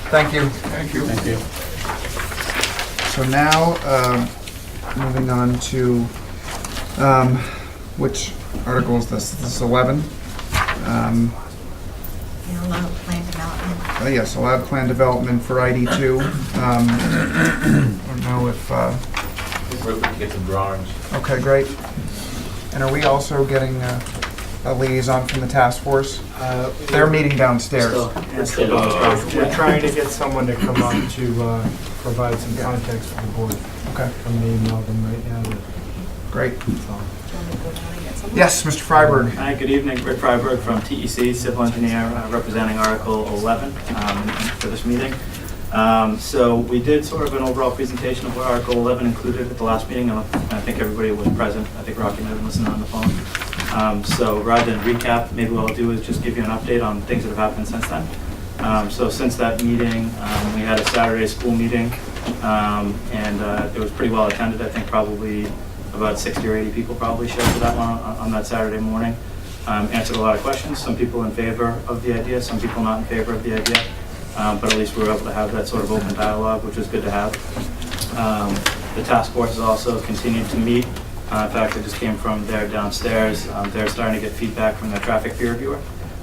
Thank you. Thank you. Thank you. So now, moving on to, which article is this? This is 11. Allowed plan development. Yes, allowed plan development for ID2. I don't know if, We're looking to get some drawings. okay, great. And are we also getting a liaison from the task force? They're meeting downstairs. We're trying to get someone to come up to provide some context for the board. Okay, I'm going to email them right now. great. Do you want me to go down and get someone? Yes, Mr. Freiberg. Hi, good evening. Rick Freiberg from TEC, civil engineer, representing Article 11 for this meeting. So we did sort of an overall presentation of what Article 11 included at the last meeting, and I think everybody was present. I think Rocky might have been listening on the phone. So rather than recap, maybe what I'll do is just give you an update on things that have happened since then. So since that meeting, we had a Saturday school meeting, and it was pretty well attended. I think probably about 60 or 80 people probably showed to that one on that Saturday morning. Answered a lot of questions, some people in favor of the idea, some people not in favor of the idea. But at least we were able to have that sort of open dialogue, which was good to have. The task force has also continued to meet. In fact, I just came from there downstairs. They're starting to get feedback from their traffic peer reviewer.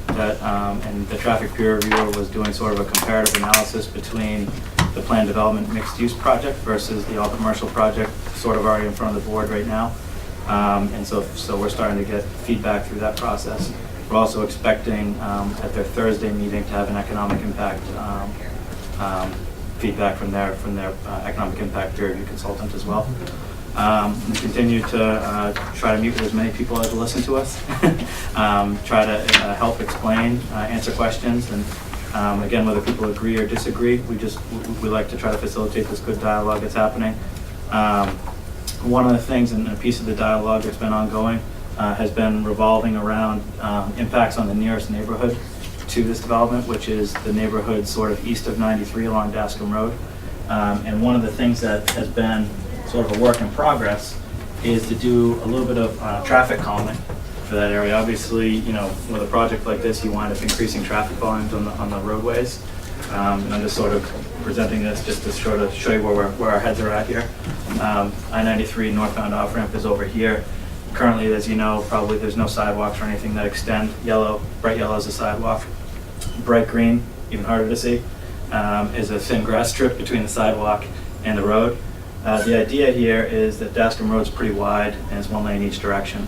And the traffic peer reviewer was doing sort of a comparative analysis between the planned development mixed-use project versus the all-commercial project, sort of already in front of the board right now. And so we're starting to get feedback through that process. We're also expecting at their Thursday meeting to have an economic impact feedback from their economic impact peer review consultant as well. We continue to try to meet with as many people as will listen to us, try to help explain, answer questions, and again, whether people agree or disagree, we like to try to facilitate this good dialogue that's happening. One of the things, and a piece of the dialogue that's been ongoing, has been revolving around impacts on the nearest neighborhood to this development, which is the neighborhood sort of east of 93 along Dascombe Road. And one of the things that has been sort of a work in progress is to do a little bit of traffic calming for that area. Obviously, you know, with a project like this, you wind up increasing traffic volumes on the roadways. And I'm just sort of presenting this just to show you where our heads are at here. I-93 northbound off-ramp is over here. Currently, as you know, probably there's no sidewalks or anything that extend. Bright yellow is a sidewalk. Bright green, even harder to see, is a thin grass strip between the sidewalk and the road. The idea here is that Dascombe Road's pretty wide and it's one lane each direction.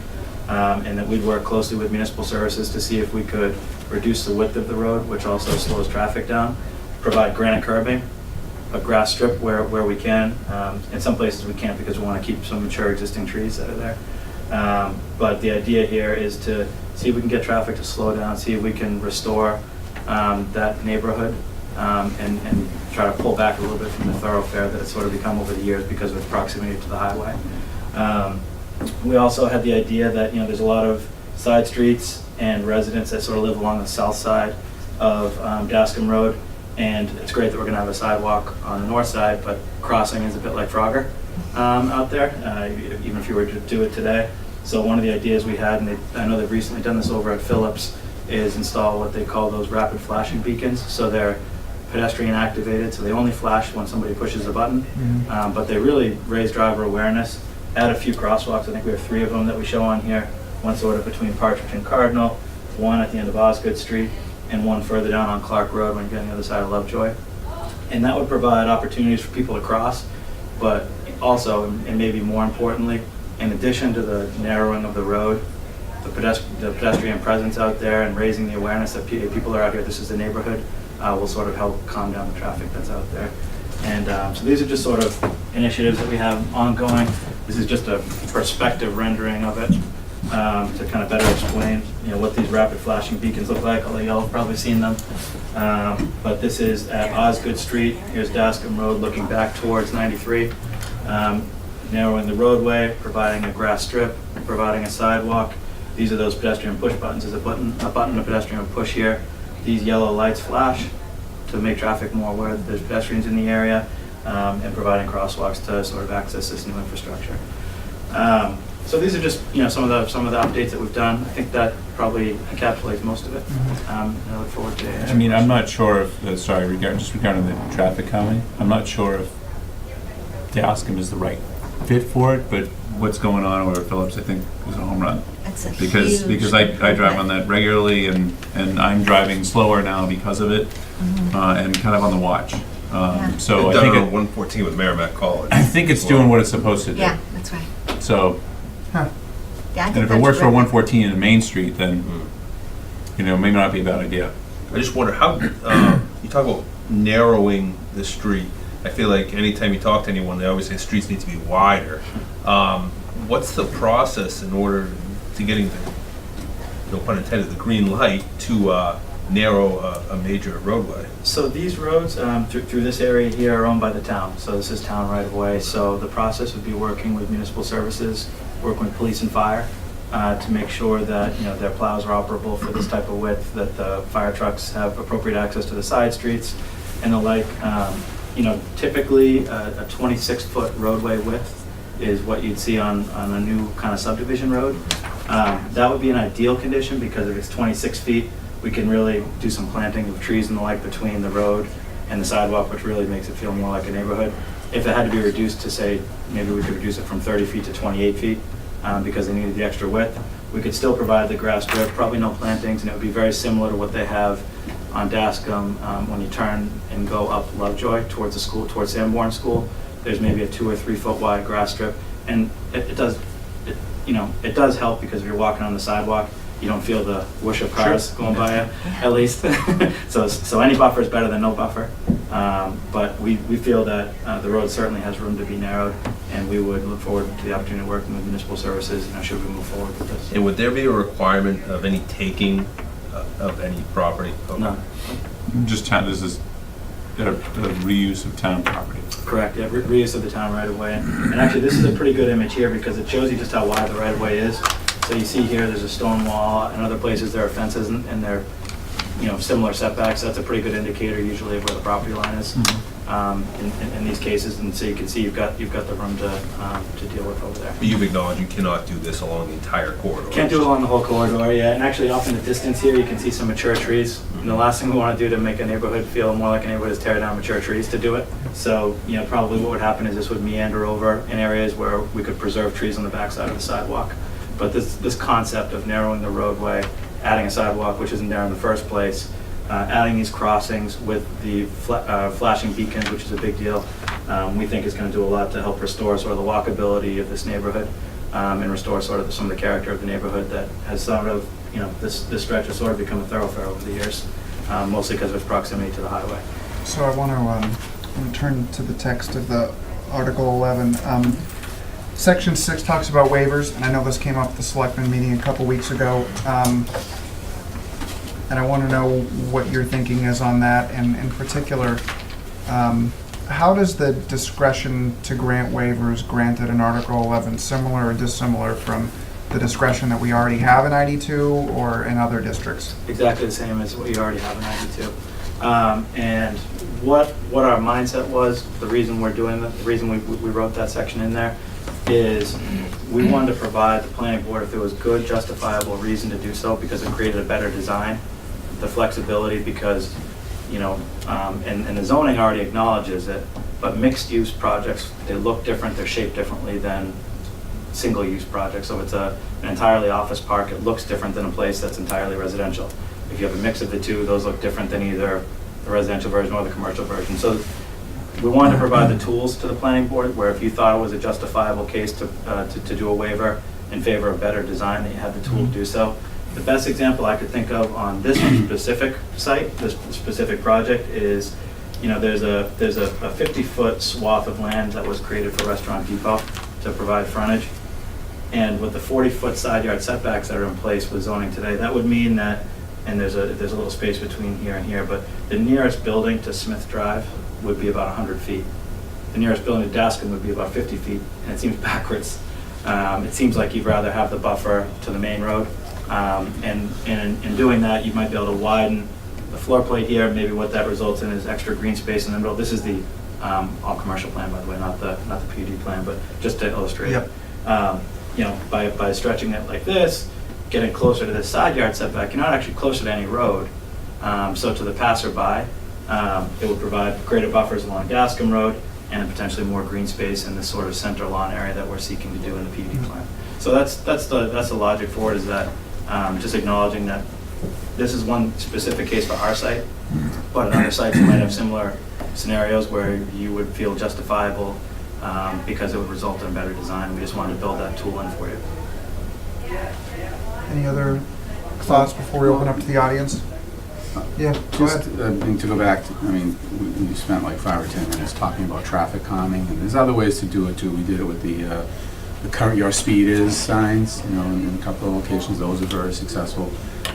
And that we'd work closely with municipal services to see if we could reduce the width of the road, which also slows traffic down, provide granite curbing, a grass strip where we can. In some places we can't because we want to keep some mature existing trees that are there. But the idea here is to see if we can get traffic to slow down, see if we can restore that neighborhood, and try to pull back a little bit from the thoroughfare that it's sort of become over the years because of its proximity to the highway. We also had the idea that, you know, there's a lot of side streets and residents that sort of live along the south side of Dascombe Road, and it's great that we're going to have a sidewalk on the north side, but crossing is a bit like Frogger out there, even if you were to do it today. So one of the ideas we had, and I know they've recently done this over at Phillips, is install what they call those rapid flashing beacons. So they're pedestrian activated, so they only flash when somebody pushes a button, but they really raise driver awareness. Add a few crosswalks. I think we have 3 of them that we show on here, one sort of between Partridge and Cardinal, one at the end of Osgood Street, and one further down on Clark Road when you get on the other side of Lovejoy. And that would provide opportunities for people to cross, but also, and maybe more importantly, in addition to the narrowing of the road, the pedestrian presence out there and raising the awareness that people are out here, this is the neighborhood, will sort of help calm down the traffic that's out there. And so these are just sort of initiatives that we have ongoing. This is just a perspective rendering of it to kind of better explain, you know, what these rapid flashing beacons look like, although y'all have probably seen them. But this is at Osgood Street. Here's Dascombe Road looking back towards 93. Narrowing the roadway, providing a grass strip, providing a sidewalk. These are those pedestrian push buttons. There's a pedestrian push here. These yellow lights flash to make traffic more aware that there's pedestrians in the area, and providing crosswalks to sort of access this new infrastructure. So these are just, some of the updates that we've done. I think that probably encapsulates most of it. And I look forward to it. I mean, I'm not sure if, regarding the traffic calming, I'm not sure if Dascom is the right fit for it, but what's going on over at Phillips, I think, is a home run. It's a Because huge I drive on that regularly, and I'm driving slower now because of it, and kind of on the watch. So I Done think it on 114 with Merrimack College. I think it's doing what it's supposed to do. Yeah, that's right. So, Huh. Yeah, I and think if it that's works for terrific. 114 in Main Street, then, it may not be a bad idea. I just wonder how, you talk about narrowing the street. I feel like anytime you talk to anyone, they always say streets need to be wider. What's the process in order to getting the, no pun intended, the green light to narrow a major roadway? So these roads through this area here are owned by the town. So this is town right of way. So the process would be working with municipal services, working with police and fire to make sure that their plows are operable for this type of width, that the fire trucks have appropriate access to the side streets and the like. Typically a 26-foot roadway width is what you'd see on a new kind of subdivision road. That would be an ideal condition because if it's 26 feet, we can really do some planting of trees and the like between the road and the sidewalk, which really makes it feel more like a neighborhood. If it had to be reduced to, say, maybe we could reduce it from 30 feet to 28 feet because they needed the extra width, we could still provide the grass strip, probably no plantings, and it would be very similar to what they have on Dascom when you turn and go up Lovejoy towards the school, towards Sanborn School. There's maybe a 2 or 3 foot wide grass strip, and it does help because if you're walking on the sidewalk, you don't feel the whoosh of cars going by you, at least. So any buffer is better than no buffer. But we feel that the road certainly has room to be narrowed, and we would look forward to the opportunity of working with municipal services, should we move forward with this. And would there be a requirement of any taking of any property? Okay. No, This is a reuse of town property. correct, yeah, reuse of the town right of way. And actually, this is a pretty good image here because it shows you just how wide the right of way is. So you see here, there's a stone wall, and other places there are fences and they're, similar setbacks. That's a pretty good indicator usually of where the property line is in these cases. And so you can see you've got the room to deal with over there. But you've acknowledged you cannot do this along the entire corridor. Can't do it along the whole corridor, yeah. And actually, off in the distance here, you can see some mature trees. And the last thing we want to do to make a neighborhood feel more like a neighborhood is tear down mature trees to do it. So, probably what would happen is this would meander over in areas where we could preserve trees on the backside of the sidewalk. But this concept of narrowing the roadway, adding a sidewalk, which isn't there in the first place, adding these crossings with the flashing beacons, which is a big deal, we think is going to do a lot to help restore sort of the walkability of this neighborhood and restore sort of some of the character of the neighborhood that has sort of, this stretch has sort of become a thoroughfare over the years, mostly because of its proximity to the highway. So I want to turn to the text of the Article 11. Section 6 talks about waivers, and I know this came up at the selectmen meeting a couple weeks ago. And I want to know what your thinking is on that, and in particular, how does the discretion to grant waivers granted in Article 11 similar or dissimilar from the discretion that we already have in ID2 or in other districts? Exactly the same as what you already have in ID2. And what our mindset was, the reason we're doing that, the reason we wrote that section in there, is we wanted to provide the planning board, if there was good justifiable reason to do so, because it created a better design, the flexibility, because and the zoning already acknowledges it, but mixed use projects, they look different, they're shaped differently than single use projects. So if it's an entirely office park, it looks different than a place that's entirely residential. If you have a mix of the two, those look different than either the residential version or the commercial version. So we wanted to provide the tools to the planning board where if you thought it was a justifiable case to do a waiver in favor of better design, that you had the tool to do so. The best example I could think of on this specific site, this specific project, is there's a 50-foot swath of land that was created for Restaurant Depot to provide frontage. And with the 40-foot side yard setbacks that are in place with zoning today, that would mean that, and there's a little space between here and here, but the nearest building to Smith Drive would be about 100 feet. The nearest building to Dascom would be about 50 feet, and it seems backwards. It seems like you'd rather have the buffer to the main road. And in doing that, you might be able to widen the floor plate here. Maybe what that results in is extra green space in the middle. This is the all commercial plan, by the way, not the PUD plan, but just to illustrate. Yep. by stretching it like this, getting closer to the side yard setback, you're not actually closer to any road. So to the passerby, it would provide greater buffers along Gascom Road and potentially more green space in this sort of center lawn area that we're seeking to do in the PUD plan. So that's the logic for it, is that just acknowledging that this is one specific case for our site, but at other sites you might have similar scenarios where you would feel justifiable because it would result in better design. We just wanted to build that tool in for you. Any other thoughts before we open up to the audience? Yeah, go Just, ahead. to go back, we spent like 5 or 10 minutes talking about traffic calming, and there's other ways to do it too. We did it with the current your speed is signs, in a couple of locations. Those are very successful.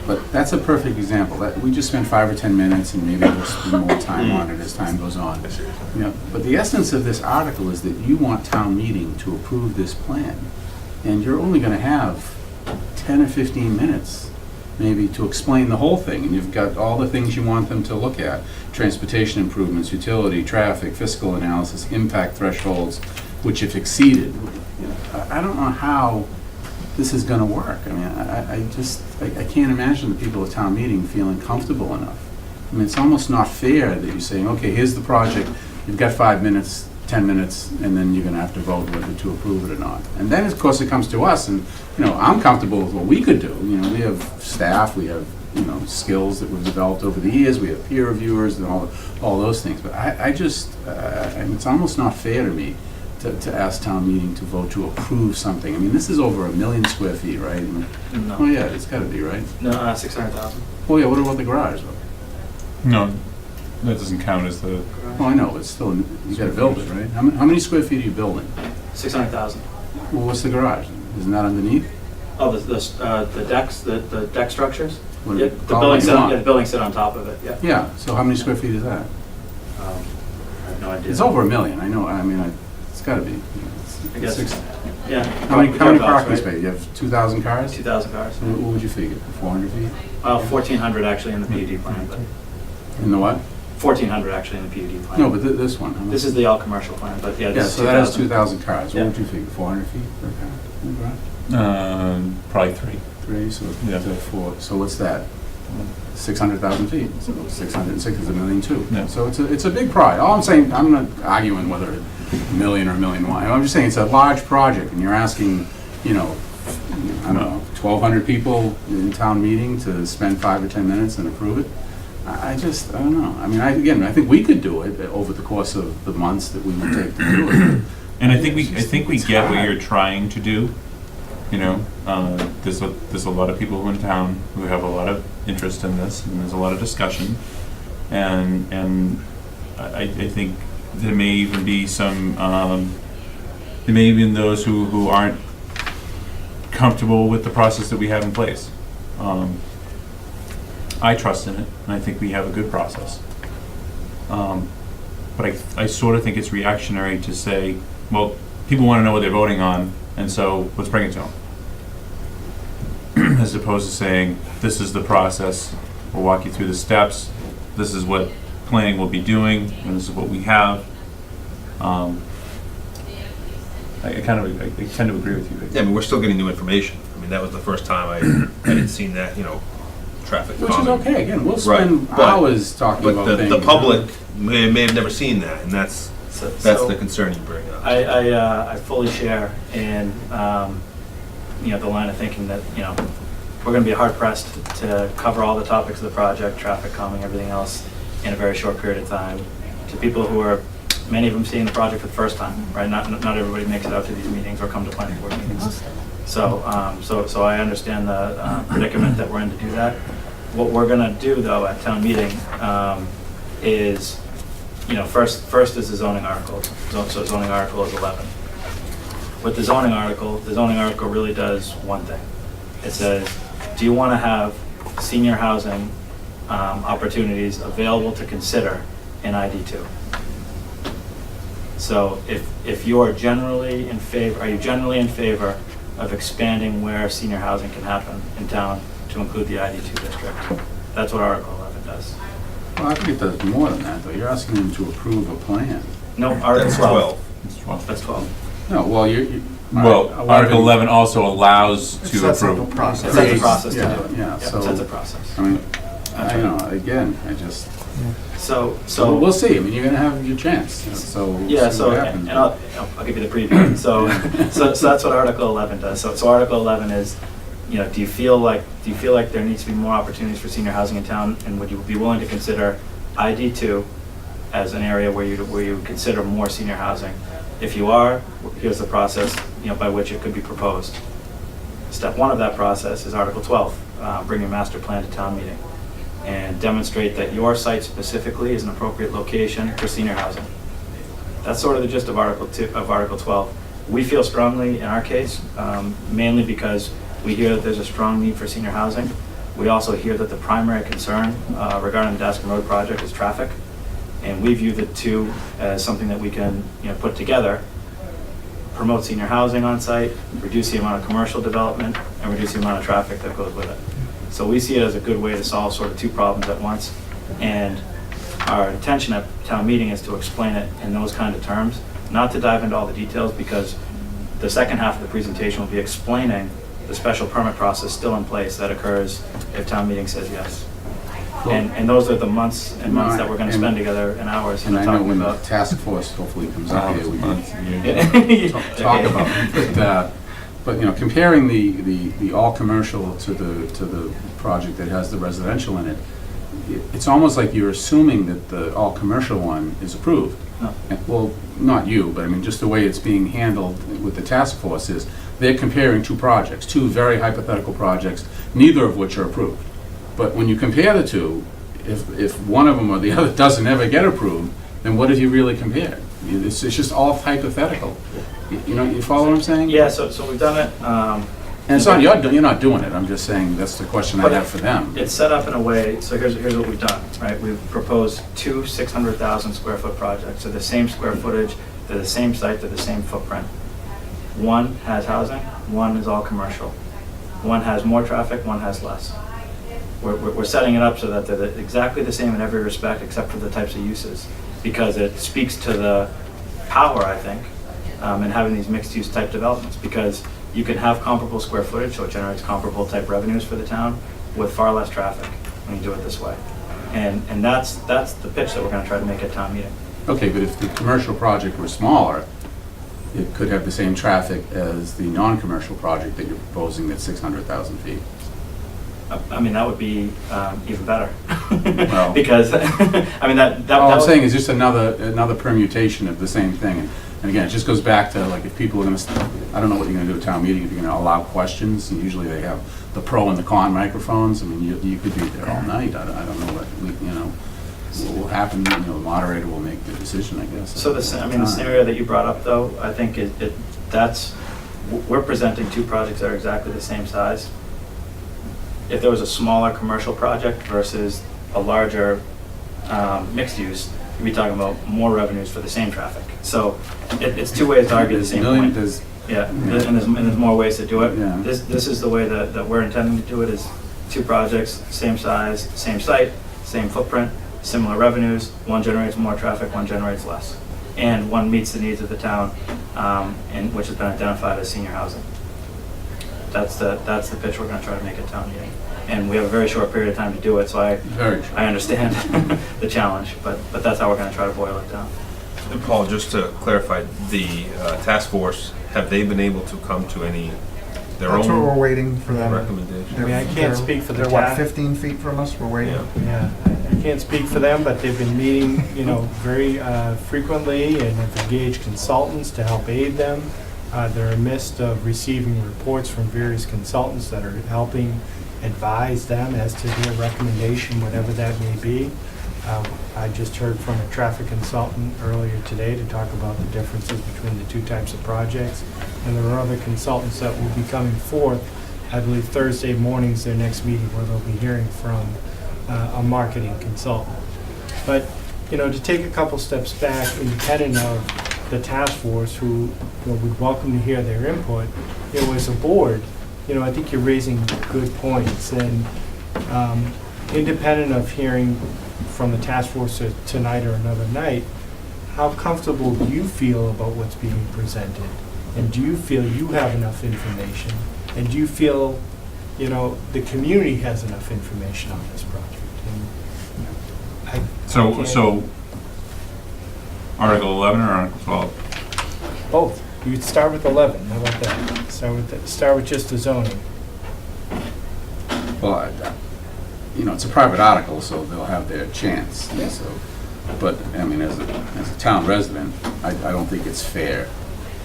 But that's a perfect example. That we just spent 5 or 10 minutes, and maybe we'll spend more time on it as time goes on. But the essence of this article is that you want town meeting to approve this plan, and you're only going to have 10 or 15 minutes maybe to explain the whole thing, and you've got all the things you want them to look at: transportation improvements, utility, traffic, fiscal analysis, impact thresholds, which if exceeded. I don't know how this is going to work. I can't imagine the people at town meeting feeling comfortable enough. It's almost not fair that you're saying, okay, here's the project, you've got 5 minutes, 10 minutes, and then you're going to have to vote whether to approve it or not. And then, of course, it comes to us, and, I'm comfortable with what we could do. We have staff, we have, skills that we've developed over the years, we have peer reviewers and all those things. But it's almost not fair to me to ask town meeting to vote to approve something. This is over 1 million square feet, right? No. Oh, yeah, it's got to be, right? No, 600,000. Oh, yeah, what about the garage, though? No, that doesn't count as the, Oh, I know, but still, you got to build it, right? How many square feet are you building? 600,000. Well, what's the garage? Isn't that underneath? Oh, the decks, the deck structures? What Yeah, do you the call building it? sit on, the building sit on top of it, yeah. Yeah, so how many square feet is that? I have no idea. It's over 1 million, I know, it's got to be. I guess, Six- yeah. How many Car parks, parking right? space? You have 2,000 cars? 2,000 cars. What would you figure, 400 feet? 1,400 actually in the PUD plan, but In the what? 1,400 actually in the PUD plan. No, but this one. how much? This is the all commercial plan, but yeah, Yeah, this is so that has 2,000. 2,000 cars. Yeah. What would you figure, 400 feet per car? in the garage? probably 3. 3, so Yeah. 4, so what's that? 600,000 feet, so 606 is 1 million too. Yeah. So it's a big project. All I'm saying, I'm not arguing whether it's $1 million or $1.1 million. I'm just saying it's a large project, and you're asking, I don't know, 1,200 people in town meeting to spend 5 or 10 minutes and approve it. I don't know. I think we could do it over the course of the months that we would take to do it. And I think we get what you're trying to do. There's a lot of people in town who have a lot of interest in this, and there's a lot of discussion, and I think there may even be some there may even those who aren't comfortable with the process that we have in place. I trust in it, and I think we have a good process. But I sort of think it's reactionary to say, well, people want to know what they're voting on, and so let's bring it to them. As opposed to saying, this is the process, we'll walk you through the steps, this is what planning will be doing, and this is what we have. I tend to agree with you. Yeah, we're still getting new information. That was the first time I had seen that, traffic Which is calming. okay, again, we'll Right, spend but- hours talking But about things. the public may have never seen that, and that's So the concern you bring up. I fully share in the line of thinking that we're going to be hard pressed to cover all the topics of the project, traffic calming, everything else, in a very short period of time. To people who are, many of them seeing the project for the first time, right? Not everybody makes it out to these meetings or come to planning board meetings. So I understand the predicament that we're in to do that. What we're going to do though at town meeting is, first is the zoning article. So zoning article is 11. With the zoning article really does one thing. It says, do you want to have senior housing opportunities available to consider in ID2? So if you are generally in favor, are you generally in favor of expanding where senior housing can happen in town to include the ID2 district? That's what Article 11 does. Well, I think it does more than that, though. You're asking them to approve a plan. No, Article That's 12. It's 12. That's 12. No, well, Well, Article 11 also allows It to sets up a approve. It process. sets a Creates- process to yeah, do it. yeah, It so- sets a process. I mean, I know, again, I just, So we'll see, I mean, you're gonna have your chance, so we'll yeah, see so, what and happens. I'll give you the preview. So that's what Article 11 does. So Article 11 is, you know, do you feel like there needs to be more opportunities for senior housing in town, and would you be willing to consider ID2 as an area where you would consider more senior housing? If you are, here's the process, you know, by which it could be proposed. Step 1 of that process is Article 12, bring your master plan to town meeting and demonstrate that your site specifically is an appropriate location for senior housing. That's sort of the gist of Article 12. We feel strongly in our case, mainly because we hear that there's a strong need for senior housing. We also hear that the primary concern regarding the Daskin Road project is traffic, and we view the two as something that we can, you know, put together, promote senior housing on site, reduce the amount of commercial development, and reduce the amount of traffic that goes with it. So we see it as a good way to solve sort of two problems at once. And our intention at town meeting is to explain it in those kind of terms, not to dive into all the details, because the second half of the presentation will be explaining the special permit process still in place that occurs if town meeting says yes. And those are the months and months that we're gonna spend together in hours, you And know, I know talking when the about. task force hopefully comes up here, we can Yeah. talk about it. But, you know, comparing the all-commercial to the project that has the residential in it, it's almost like you're assuming that the all-commercial one is approved. No. Well, not you, but I mean, just the way it's being handled with the task force is, they're comparing two projects, two very hypothetical projects, neither of which are approved. But when you compare the two, if one of them or the other doesn't ever get approved, then what have you really compared? It's just all hypothetical. You know, you follow what I'm saying? Yeah, so we've done it, And it's not, you're not doing it, I'm just saying, that's the question I have for them. it's set up in a way, so here's what we've done, right? We've proposed two 600,000 square foot projects, so the same square footage, they're the same site, they're the same footprint. One has housing, one is all commercial. One has more traffic, one has less. We're setting it up so that they're exactly the same in every respect except for the types of uses, because it speaks to the power, I think, in having these mixed-use type developments, because you can have comparable square footage, so it generates comparable type revenues for the town with far less traffic when you do it this way. And that's the pitch that we're gonna try to make at town meeting. Okay, but if the commercial project were smaller, it could have the same traffic as the non-commercial project that you're proposing that's 600,000 feet. I mean, that would be even better. Well- Because, I mean, that All I'm would- saying is just another permutation of the same thing. And again, it just goes back to, like, if people are gonna, I don't know what you're gonna do at town meeting, if you're gonna allow questions, and usually they have the pro and the con microphones. I mean, you could be there all night, I don't know what, you know, what will happen, you know, the moderator will make the decision, I guess. So the scenario that you brought up, though, I think we're presenting two projects that are exactly the same size. If there was a smaller commercial project versus a larger mixed use, you'd be talking about more revenues for the same traffic. So it's two ways to argue the same point. Yeah, and there's more ways to do it. Yeah. This is the way that we're intending to do it, is two projects, same size, same site, same footprint, similar revenues. One generates more traffic, one generates less. And one meets the needs of the town, and which has been identified as senior housing. That's the pitch we're gonna try to make at town meeting. And we have a very short period of time to do it, so Very true. I understand the challenge, but that's how we're gonna try to boil it down. And Paul, just to clarify, the task force, have they been able to come to their That's what we're own waiting for them. recommendation? I mean, I can't speak for the They're what, task. 15 feet from us, we're waiting? Yeah. Yeah, I can't speak for them, but they've been meeting, you know, very frequently and have engaged consultants to help aid them. They're in the midst of receiving reports from various consultants that are helping advise them as to their recommendation, whatever that may be. I just heard from a traffic consultant earlier today to talk about the differences between the two types of projects. And there are other consultants that will be coming forth, I believe Thursday morning's their next meeting, where they'll be hearing from a marketing consultant. But, you know, to take a couple steps back, independent of the task force, who, you know, would welcome to hear their input, you know, as a board, you know, I think you're raising good points. And independent of hearing from the task force tonight or another night, how comfortable do you feel about what's being presented? And do you feel you have enough information? And do you feel, the community has enough information on this project? And I can't- So Article 11 or Article 12? Both. You'd start with 11, how about that? Start with just the zoning. Well, it's a private article, so they'll have their chance. And so, but, I mean, as a town resident, I don't think it's fair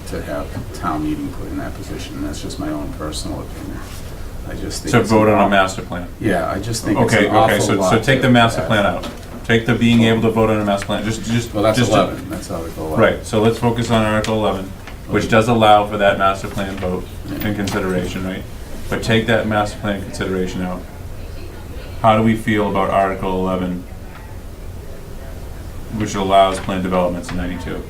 to have town meeting put in that position. That's just my own personal opinion. I just think. To it's vote an on a awful- master plan? Yeah, I just think it's an Okay, awful lot. so take the to master add. plan out. Take the being able to vote on a master plan, just. Well, that's just- 11, that's Article 11. Right, so let's focus on Article 11, which does allow for that master plan vote in consideration, right? But take that master plan consideration out. How do we feel about Article 11, which allows planned developments in 92?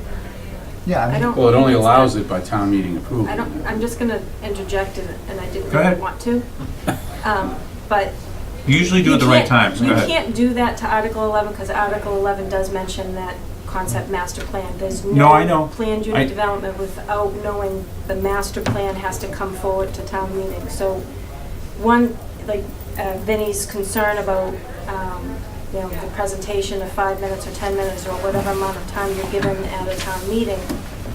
Yeah, I I mean, don't. Well, it only think it's allows that- it by town meeting approval. I'm just gonna interject, and I didn't Go really ahead. want to. But You usually do you it the right can't- times, go You ahead. can't do that to Article 11, because Article 11 does mention that concept master plan. There's No, I know. no planned I- unit development without knowing the master plan has to come forward to town meeting. So, one, like Vinnie's concern about, the presentation of 5 minutes or 10 minutes or whatever amount of time you're given at a town meeting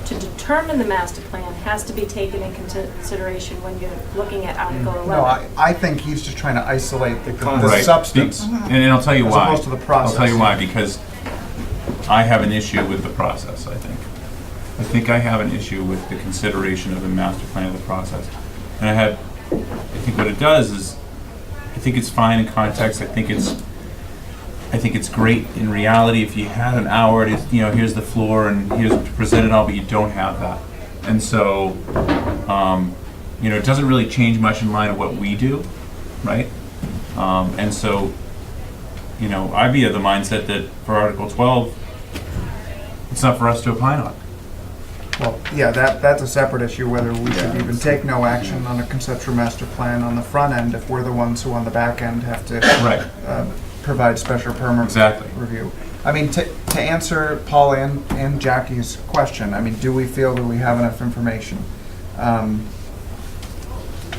to determine the master plan has to be taken in consideration when you're looking at Article 11. no, I think he's just trying to isolate the Right. substance. And I'll tell you As why. opposed to the process. I'll tell you why, because I have an issue with the process, I think. I think I have an issue with the consideration of the master plan of the process. And I think what it does is, I think it's fine in context, I think it's great in reality if you had an hour to, here's the floor and here's to present it all, but you don't have that. And so, it doesn't really change much in line of what we do, right? And so, I'd be of the mindset that for Article 12, it's not for us to opine on. Well, yeah, that's a separate issue, whether we should even take no action on a conceptual master plan on the front end if we're the ones who on the back end have to Right. provide special permit Exactly. review. I mean, to answer Paul and Jackie's question, I mean, do we feel that we have enough information?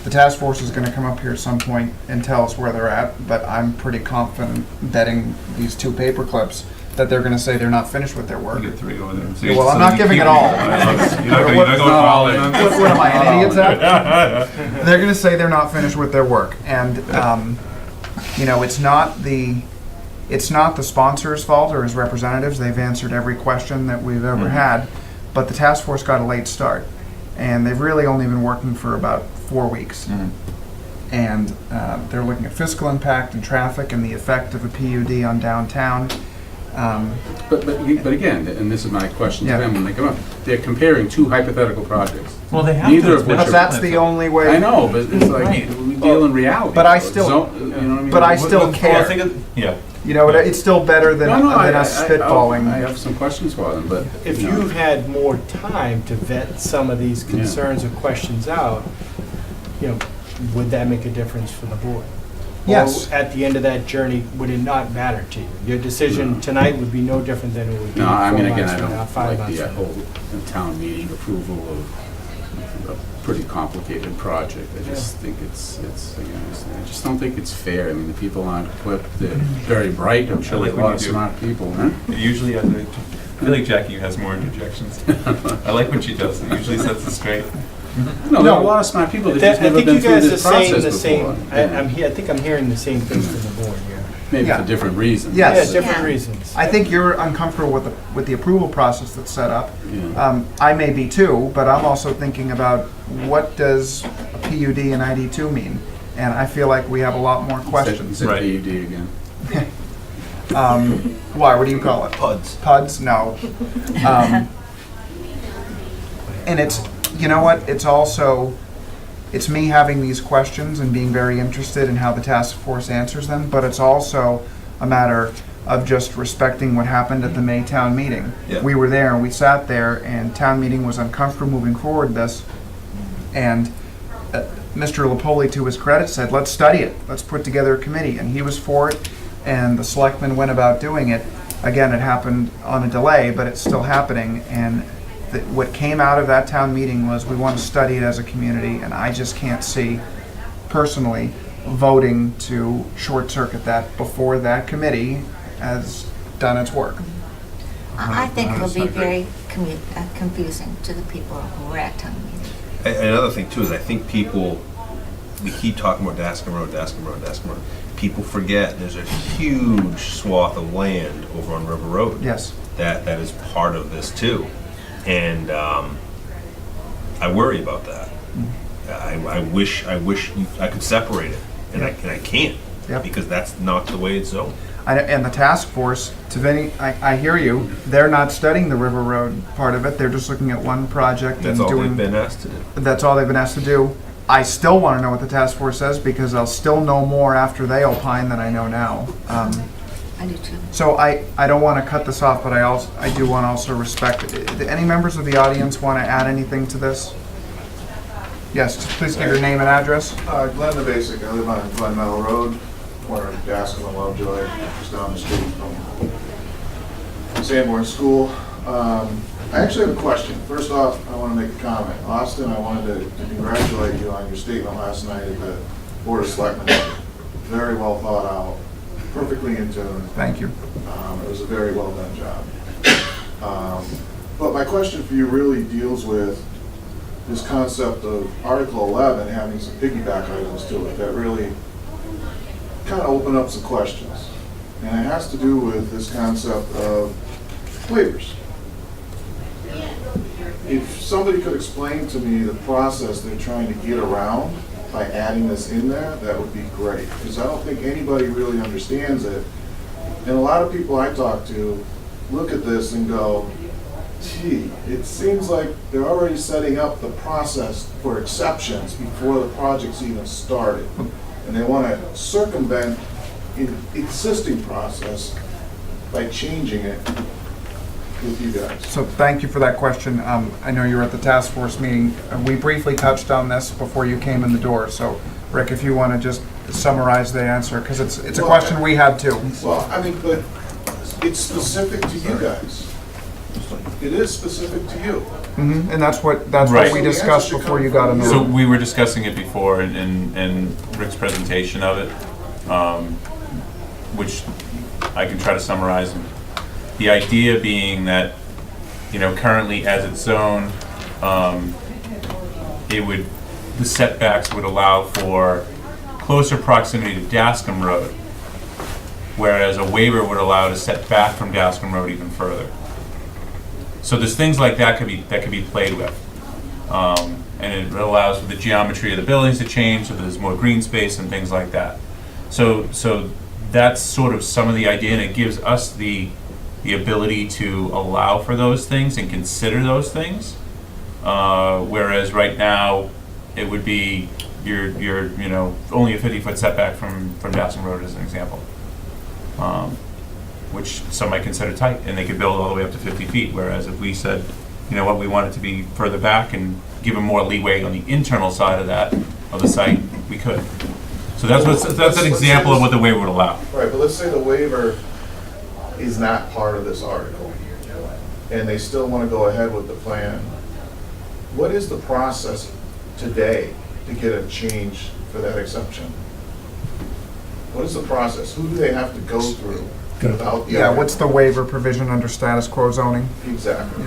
The task force is gonna come up here at some point and tell us where they're at, but I'm pretty confident betting these 2 paper clips that they're gonna say they're not finished with their work. You get 3 over there. So Well, I'm not giving it all. You're not going all in. What am I, an idiot, Zach? They're gonna say they're not finished with their work, and, it's not the sponsor's fault or his representatives, they've answered every question that we've ever had, but the task force got a late start, and they've really only been working for about 4 weeks. And they're looking at fiscal impact and traffic and the effect of a PUD on downtown. But again, and this is my question to Yeah. them when they come up, they're comparing 2 hypothetical projects. Well, they have Neither to. of which But are- that's the only way. I know, but it's like, Right. we deal in reality. But I though. still- You know what I mean? but I still care. Yeah. It's still better than us spitballing. I have some questions for them, but. If you know. you had more time to vet some of these concerns or questions out, would that make a difference for the board? Yes. Or at the end of that journey, would it not matter to you? Your decision tonight would be no different than it would be No, I 4 mean, again, months I from now, don't 5 like months the from now. whole town meeting approval of a pretty complicated project. I just think it's, I just don't think it's fair. I mean, the people aren't equipped, they're very bright, I'm sure I like there's a what lot you of do. smart people, huh? Usually, I feel like Jackie has more interjections. I like what she does. It usually sets us straight. No, there are a lot of smart people that just I never think been you through guys are this saying process the same, before. I think I'm hearing the same things from the board here. Maybe Yeah. for different reasons. Yes. Yeah, different Yeah. reasons. I think you're uncomfortable with the approval process that's set up. Yeah. I may be too, but I'm also thinking about what does a PUD and ID2 mean? And I feel like we have a lot more questions. Said Right. PUD again. Why? What do you call it? PUDs. PUDs? No. And it's, you know what? It's me having these questions and being very interested in how the task force answers them, but it's also a matter of just respecting what happened at the May town meeting. Yeah. We were there and we sat there and town meeting was uncomfortable moving forward this. And Mr. Lupoli, to his credit, said, let's study it. Let's put together a committee. And he was for it and the selectmen went about doing it. Again, it happened on a delay, but it's still happening. And what came out of that town meeting was we want to study it as a community, and I just can't see personally voting to short circuit that before that committee has done its work. I think it'll be very confusing to the people who were at town meeting. And another thing too is I think people, we keep talking about Dascom Road, Dascom Road, Dascom Road. People forget there's a huge swath of land over on River Road. Yes. That is part of this too. And I worry about that. I wish I could separate it, and I can't. Yep. Because that's not the way it's zoned. And the task force, to Vinny, I hear you, they're not studying the River Road part of it, they're just looking at one project and That's all doing. they've been asked to do. That's all they've been asked to do. I still want to know what the task force says, because I'll still know more after they opine than I know now. I do too. So I don't want to cut this off, but I do want to also respect it. Do any members of the audience want to add anything to this? Yes, just please give your name and address. Glenn the Basic. I live on Glen Meadow Road, corner of Dascom and Lovejoy, just down the street from Sanborn School. I actually have a question. First off, I want to make a comment. Austin, I wanted to congratulate you on your statement last night at the Board of Selectmen. Very well thought out, perfectly in tune. Thank you. It was a very well done job. But my question for you really deals with this concept of Article 11 having some piggyback items to it that really kind of open up some questions. And it has to do with this concept of waivers. If somebody could explain to me the process they're trying to get around by adding this in there, that would be great. Because I don't think anybody really understands it. And a lot of people I talk to look at this and go, gee, it seems like they're already setting up the process for exceptions before the project's even started. And they want to circumvent an existing process by changing it with you guys. So thank you for that question. I know you were at the task force meeting. We briefly touched on this before you came in the door. So Rick, if you want to just summarize the answer, because it's a question we had too. Well, I mean, but it's specific to you guys. It is specific to you. Mm-hmm. And that's what Right. we discussed before you got in the So room. we were discussing it before in Rick's presentation of it, which I can try to summarize. The idea being that, currently as it's zoned, the setbacks would allow for closer proximity to Dascom Road, whereas a waiver would allow to set back from Dascom Road even further. So there's things like that could be played with. And it allows for the geometry of the buildings to change, so there's more green space and things like that. So that's sort of some of the idea, and it gives us the ability to allow for those things and consider those things. Whereas right now, it would be you're only a 50-foot setback from Dascom Road as an example. Which some might consider tight, and they could build all the way up to 50 feet. Whereas if we said, we want it to be further back and give them more leeway on the internal side of the site, we could. So that's an example of what the waiver would allow. Right, but let's say the waiver is not part of this article, and they still want to go ahead with the plan. What is the process today to get a change for that exception? What is the process? Who do they have to go through without the... Yeah, what's the waiver provision under status quo zoning? Exactly.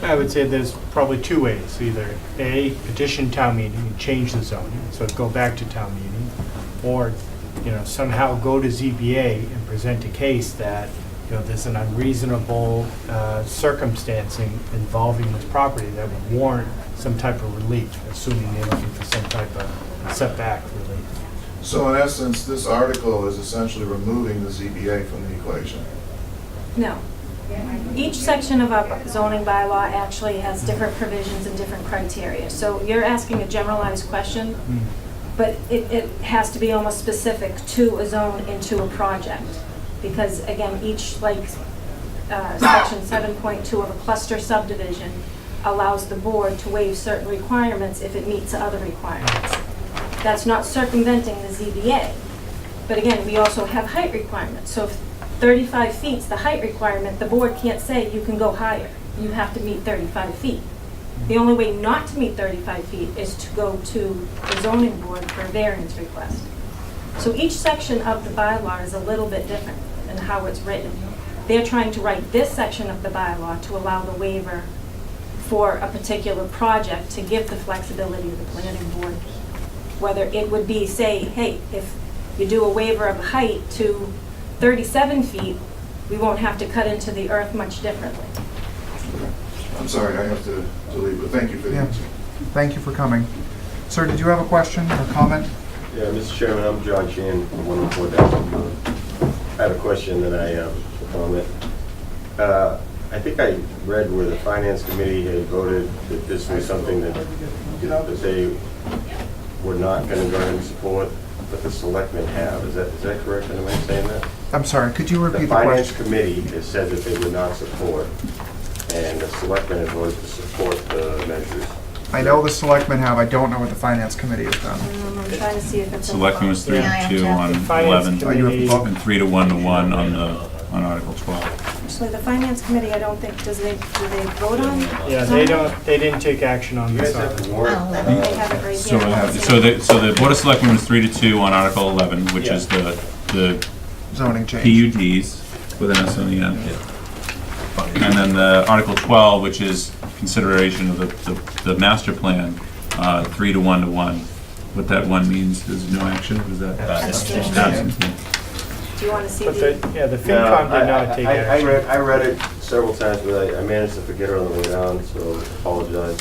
I would say there's probably two ways. Either A, petition town meeting and change the zoning, so go back to town meeting, or somehow go to ZBA and present a case that there's an unreasonable circumstancing involving this property that would warrant some type of relief, assuming they're looking for some type of setback relief. So in essence, this article is essentially removing the ZBA from the equation. No. Each section of our zoning bylaw actually has different provisions and different criteria. So you're asking a generalized question, but it has to be almost specific to a zone and to a project. Because again, each, section 7.2 of a cluster subdivision allows the board to waive certain requirements if it meets other requirements. That's not circumventing the ZBA. But again, we also have height requirements. So if 35 feet's the height requirement, the board can't say you can go higher. you have to meet 35 feet. The only way not to meet 35 feet is to go to the zoning board for a variance request. So each section of the bylaw is a little bit different in how it's written. They're trying to write this section of the bylaw to allow the waiver for a particular project to give the flexibility to the planning board. Whether it would be, say, hey, if you do a waiver of height to 37 feet, we won't have to cut into the earth much differently. I'm sorry, I have to leave, but thank you for the Yeah. answer. Thank you for coming. Sir, did you have a question or comment? Yeah, Mr. Chairman, I'm John Shan from 104 Downtown. I have a question and I have a comment. I think I read where the Finance Committee had voted that this was something that they were not going to go ahead and support, but the selectmen have. Is that correct? Am I saying that? I'm sorry, could you repeat The the Finance question? Committee has said that they would not support, and the selectmen have voted to support the measures. I know the selectmen have, I don't know what the finance committee has done. I'm trying to see if it's in the Selectmen was 3 Yeah, I to 2 have on The Finance 11, Oh, you have the book? and 3 to 1 to 1 on Article 12. Actually, the finance committee, I don't think, do they vote on? Yeah, they didn't take action on You this guys have article. the warrant? They have it right So, here. so the Board of Selectmen was 3 to 2 on Article 11, which is the Zoning change. PUDs with an S on the end. And then the Article 12, which is consideration of the master plan, 3 to 1 to 1. What that one means is no action, is that? Abstain. Abstain. Do you want to see But the? the FinCom did not take action. I read it several times, but I managed to forget it on the way down, so apologize.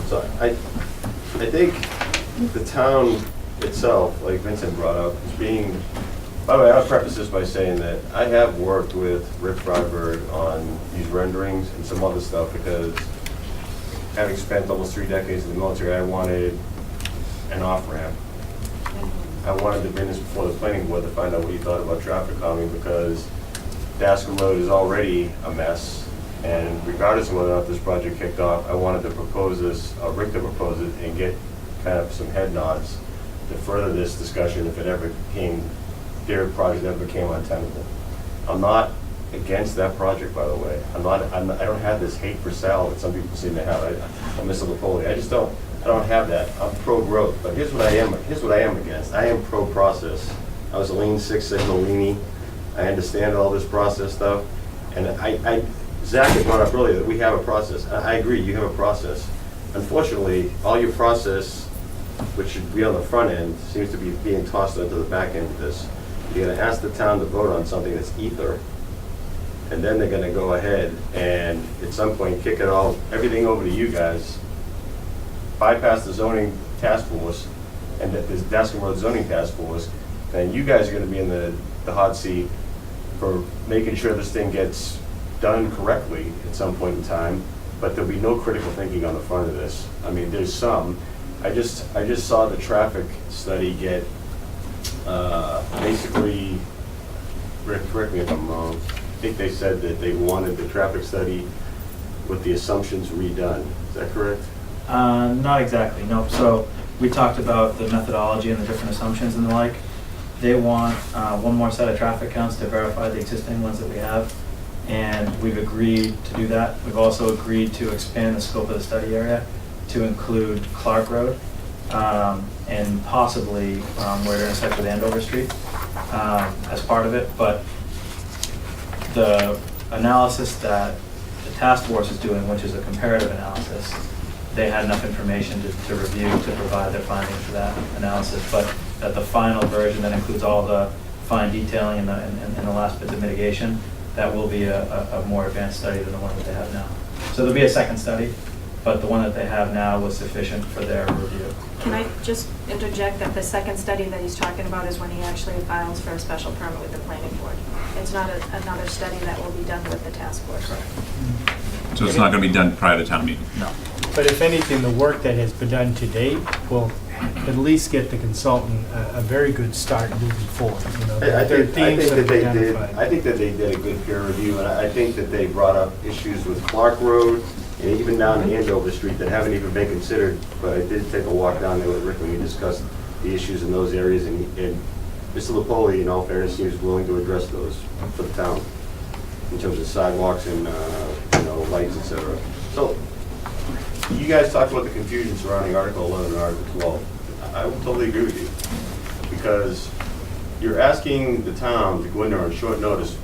So I think the town itself, like Vincent brought up, is being, by the way, I'll preface this by saying that I have worked with Rick Freiberg on these renderings and some other stuff because having spent almost 3 decades in the military, I wanted an off-ramp. I wanted to bring this before the planning board to find out what he thought about traffic calming because Bascom Road is already a mess. And regardless of whether or not this project kicked off, I wanted to propose this, Rick to propose it and get kind of some head nods to further this discussion if it ever came, their project ever became untenable. I'm not against that project, by the way. I don't have this hate for Sal that some people seem to have. I'm Mr. Lupoli. I just don't. I don't have that. I'm pro-growth, but here's what I am against. I am pro-process. I was a Lean Six Sigma weenie. I understand all this process stuff, and Zach had brought up earlier that we have a process. I agree, you have a process. Unfortunately, all your process, which should be on the front end, seems to be being tossed onto the back end of this. You're going to ask the town to vote on something that's ether, and then they're going to go ahead and at some point kick it all, everything over to you guys, bypass the zoning task force and this Bascom Road zoning task force, then you guys are going to be in the hot seat for making sure this thing gets done correctly at some point in time, but there'll be no critical thinking on the front of this. I mean, there's some. I just saw the traffic study get basically, Rick, correct me if I'm wrong, I think they said that they wanted the traffic study with the assumptions redone. Is that correct? Not exactly, nope. So we talked about the methodology and the different assumptions and the like. They want one more set of traffic counts to verify the existing ones that we have, and we've agreed to do that. We've also agreed to expand the scope of the study area to include Clark Road and possibly where it intersects with Andover Street as part of it. But the analysis that the task force is doing, which is a comparative analysis, they had enough information to review to provide their findings for that analysis. But that the final version that includes all the fine detailing and the last bits of mitigation, that will be a more advanced study than the one that they have now. So there'll be a second study, but the one that they have now was sufficient for their review. Can I just interject that the second study that he's talking about is when he actually files for a special permit with the planning board? It's not another study that will be done with the task force. So it's not going to be done prior to town meeting? No. But if anything, the work that has been done to date will at least get the consultant a very good start moving forward. You know, I there are think themes that that they have did. identified. I think that they did a good peer review, and I think that they brought up issues with Clark Road and even down to Andover Street that haven't even been considered. But I did take a walk down there with Rick when we discussed the issues in those areas, and Mr. Lupoli, in all fairness, he was willing to address those for the town. in terms of sidewalks and, lights, et cetera. So, you guys talked about the confusion surrounding Article 11 and Article 12. I would totally agree with you, because you're asking the town to go in there on short notice,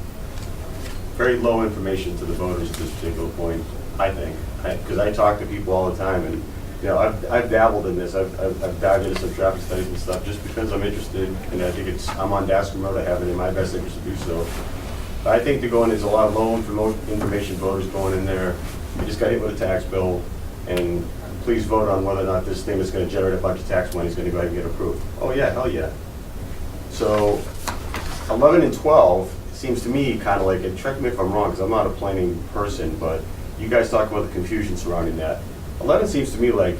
very low information to the voters at this particular point, I think. Because I talk to people all the time, and I've dabbled in this. I've dived into some traffic studies and stuff just because I'm interested, and I think I'm on Dascom Road. I have it in my best interest to do so. But I think to go in, there's a lot of low information voters going in there. You just got hit with a tax bill, and please vote on whether or not this thing that's going to generate a bunch of tax money is going to go ahead and get approved. Oh yeah, hell yeah. So 11 and 12 seems to me kind of like, and correct me if I'm wrong, because I'm not a planning person, but you guys talk about the confusion surrounding that. 11 seems to me like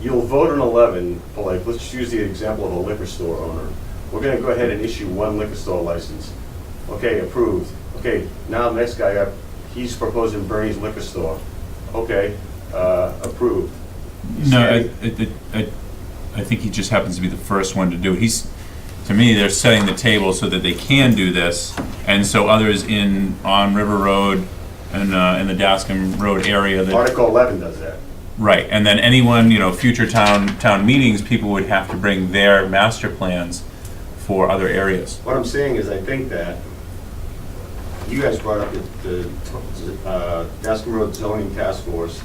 you'll vote on 11, but like, let's just use the example of a liquor store owner. We're going to go ahead and issue one liquor store license. Okay, approved. Okay, now the next guy up, he's proposing Bernie's Liquor Store. Okay, approved. No, I think he just happens to be the first one to do it. To me, they're setting the table so that they can do this, and so others on River Road and in the Dascom Road area. Article 11 does that. Right, and then anyone, future town meetings, people would have to bring their master plans for other areas. What I'm saying is, I think that you guys brought up the Dascom Road Zoning Task Force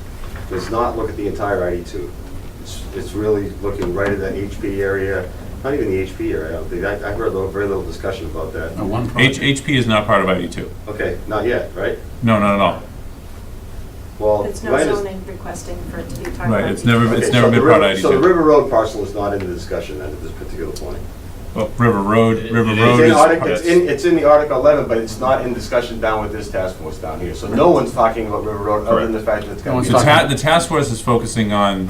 does not look at the entire ID2. It's really looking right at the HP area, not even the HP area, I don't think. I heard very little discussion about that. HP is not part of ID2. Okay, not yet, right? No, not at all. Well, There's no zoning requesting for it to be part of. Right, it's never been the part of ID2. So the River Road parcel is not in the discussion then at this particular point. Well, River Road is. It's in the Article 11, but it's not in discussion down with this task force down here. So no one's talking about River Road other than the fact that it's going to be. The task force is focusing on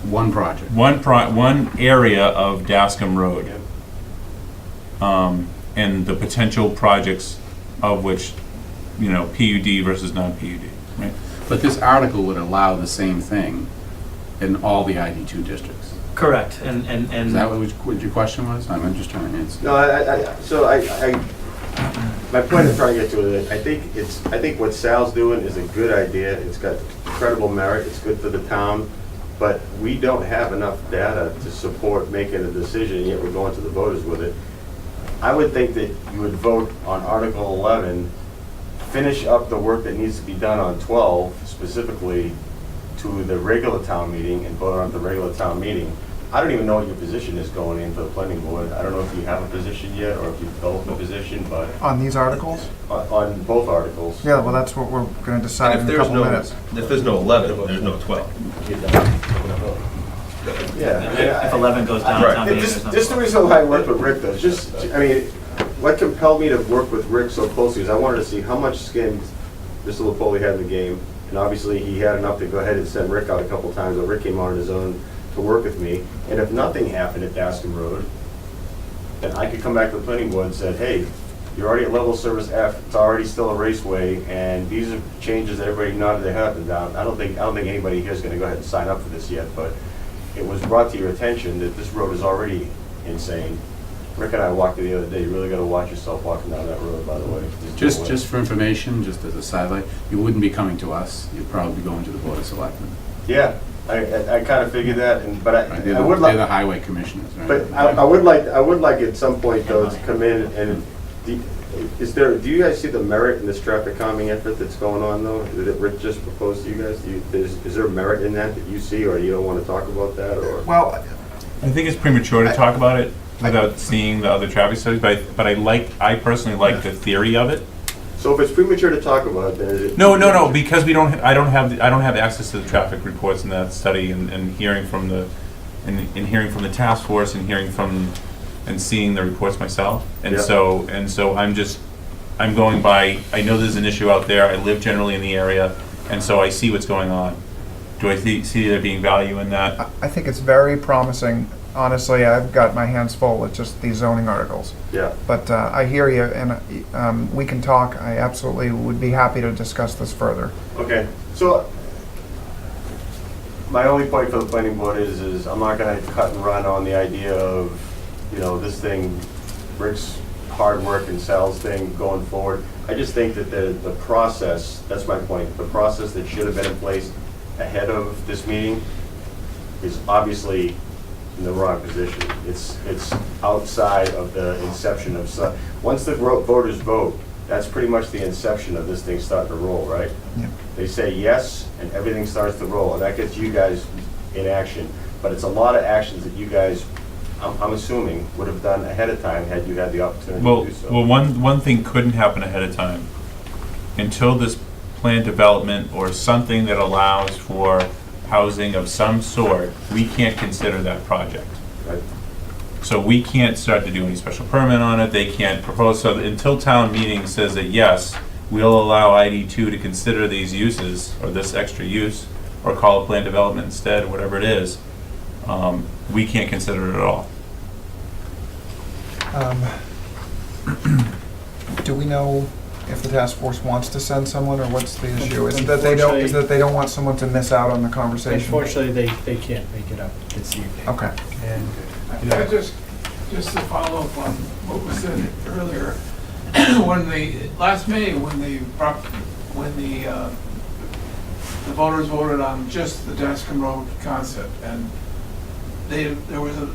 one project. One area of Dascom Road. And the potential projects of which, PUD versus non-PUD, right? But this article would allow the same thing in all the ID2 districts. Correct, Is that what your question was? I'm just trying to answer. No, my point I'm trying to get to is I think what Sal's doing is a good idea. It's got incredible merit. It's good for the town, but we don't have enough data to support making a decision, yet we're going to the voters with it. I would think that you would vote on Article 11, finish up the work that needs to be done on 12, specifically to the regular town meeting, and vote on the regular town meeting. I don't even know what your position is going into the planning board. I don't know if you have a position yet, or if you've developed a position, but On these articles? on both articles. Yeah, well, that's what we're going to decide in a couple minutes. If there's no 11, there's no 12. Yeah. If 11 goes down, Right. town meeting, Just there's the no- reason why I worked with Rick, though, what compelled me to work with Rick so closely is I wanted to see how much skin Mr. Lupoli had in the game. And obviously, he had enough to go ahead and send Rick out a couple times, but Rick came on his own to work with me. And if nothing happened at Dascom Road, then I could come back to the planning board and said, hey, you're already at level service F, it's already still a raceway, and these are changes that everybody nodded their head and down. I don't think anybody here is gonna go ahead and sign up for this yet, but it was brought to your attention that this road is already insane. Rick and I walked it the other day. You really gotta watch yourself walking down that road, by the way. There's no way. Just for information, just as a sidelight, you wouldn't be coming to us. You'd probably be going to the Board of Selectmen. Yeah, I kind of figured that, but Right, I would they're the like, highway commissioners, right? but I would like at some point though to come in and, do you guys see the merit in this traffic calming effort that's going on though, that Rick just proposed to you guys? Is there merit in that you see, or you don't want to talk about that, or? Well, I think it's premature to talk about it without seeing the other traffic studies, but I personally like the theory of it. So if it's premature to talk about it, then is it? No, because I don't have access to the traffic reports in that study, and hearing from the task force, and hearing from and seeing the reports myself, and Yeah. so I'm going by, I know there's an issue out there, I live generally in the area, and so I see what's going on. Do I see there being value in that? I think it's very promising. Honestly, I've got my hands full with just these zoning articles. Yeah. But I hear you, and we can talk. I absolutely would be happy to discuss this further. Okay, so my only point for the planning board is I'm not gonna cut and run on the idea of, this thing, Rick's hard work and Sal's thing going forward. I just think that the process, that's my point, the process that should have been in place ahead of this meeting is obviously in the wrong position. It's outside of the inception of, once the voters vote, that's pretty much the inception of this thing starting to roll, right? Yeah. They say yes, and everything starts to roll, and that gets you guys in action. But it's a lot of actions that you guys, I'm assuming, would have done ahead of time had you had the opportunity to do so. Well, one thing couldn't happen ahead of time. Until this plan development or something that allows for housing of some sort, we can't consider that project. Right? So we can't start to do any special permit on it, they can't propose, so until town meeting says that yes, we'll allow ID2 to consider these uses, or this extra use, or call it plan development instead, whatever it is, we can't consider it at all. Do we know if the task force wants to send someone, or what's the issue? Is it that they don't want someone to miss out on the conversation? Unfortunately, they can't make it up this evening. Okay. And, Just to follow up on what was said earlier, last May, when the voters voted on just the Dascom Road concept, and there was a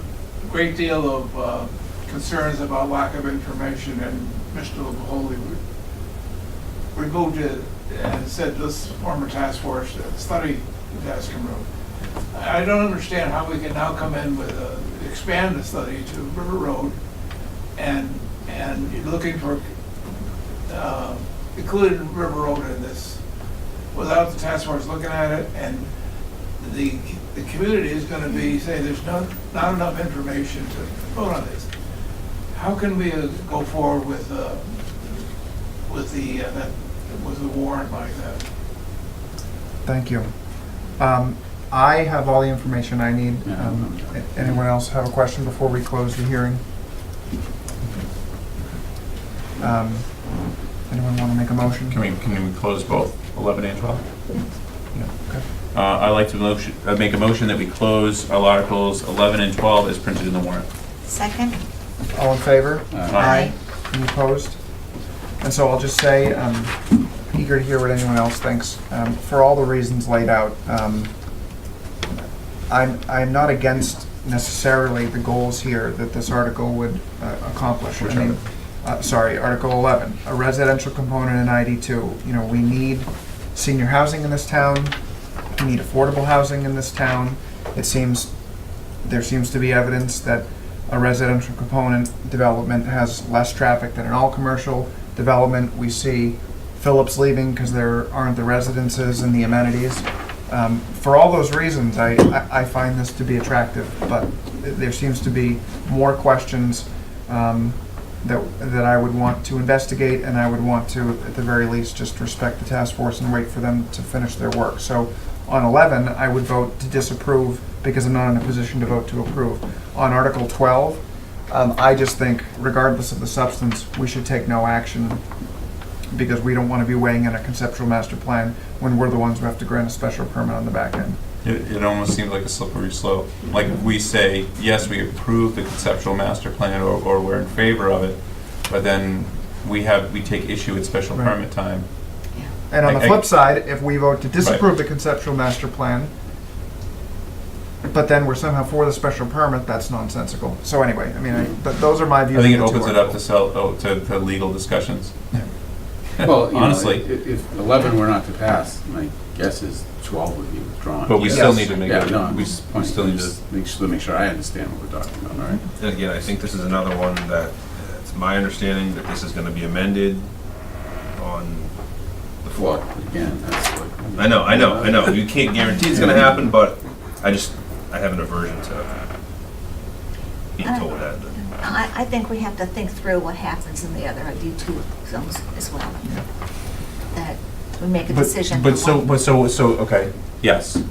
great deal of concerns about lack of information, and Mr. Lupoli removed it and said let's form a task force to study the Dascom Road. I don't understand how we can now come in with expand the study to River Road and you're looking for including River Road in this without the task force looking at it, and the community is going to be saying there's not enough information to vote on this. How can we go forward with the warrant like that? Thank you. I have all the information I need. Anyone else have a question before we close the hearing? Anyone want to make a motion? Can we close both 11 and 12? Yeah, okay. I'd like to make a motion that we close all articles 11 and 12 as printed in the warrant. Second? All in favor? Aye. Any opposed? And so I'll just say, eager to hear what anyone else thinks. For all the reasons laid out, I'm not against necessarily the goals here that this article would accomplish. Which Article 11, a residential component in ID2. You know, we need senior housing in this town. We need affordable housing in this town. There seems to be evidence that a residential component development has less traffic than an all-commercial development. We see Phillips leaving because there aren't the residences and the amenities. For all those reasons, I find this to be attractive, but there seems to be more questions that I would want to investigate, and I would want to, at the very least, just respect the task force and wait for them to finish their work. So on 11, I would vote to disapprove because I'm not in a position to vote to approve. On Article 12, I just think, regardless of the substance, we should take no action because we don't want to be weighing in a conceptual master plan when we're the ones who have to grant a special permit on the back end. It almost seems like a slippery slope. Like if we say, yes, we approve the conceptual master plan or we're in favor of it, but then we take issue with special Right. permit time. And on the I- flip side, if we vote to disapprove the conceptual master plan, but then we're somehow for the special permit, that's nonsensical. So anyway, I mean, those are my views. I think it on the two opens it up articles. to legal discussions. Well, you know, Honestly. if 11 were not to pass, my guess is 12 would be withdrawn. But we Yes. still need to make Yeah, it, no, I'm we just still need to. make sure I understand what we're talking about, all right? And again, I think this is another one that, it's my understanding that this is gonna be amended on the floor. Well, again, that's like. I know. You can't guarantee it's gonna happen, but I have an aversion to being told that. I think we have to think through what happens in the other D2 zones as well. That we make a decision. But for one. so, okay, yes.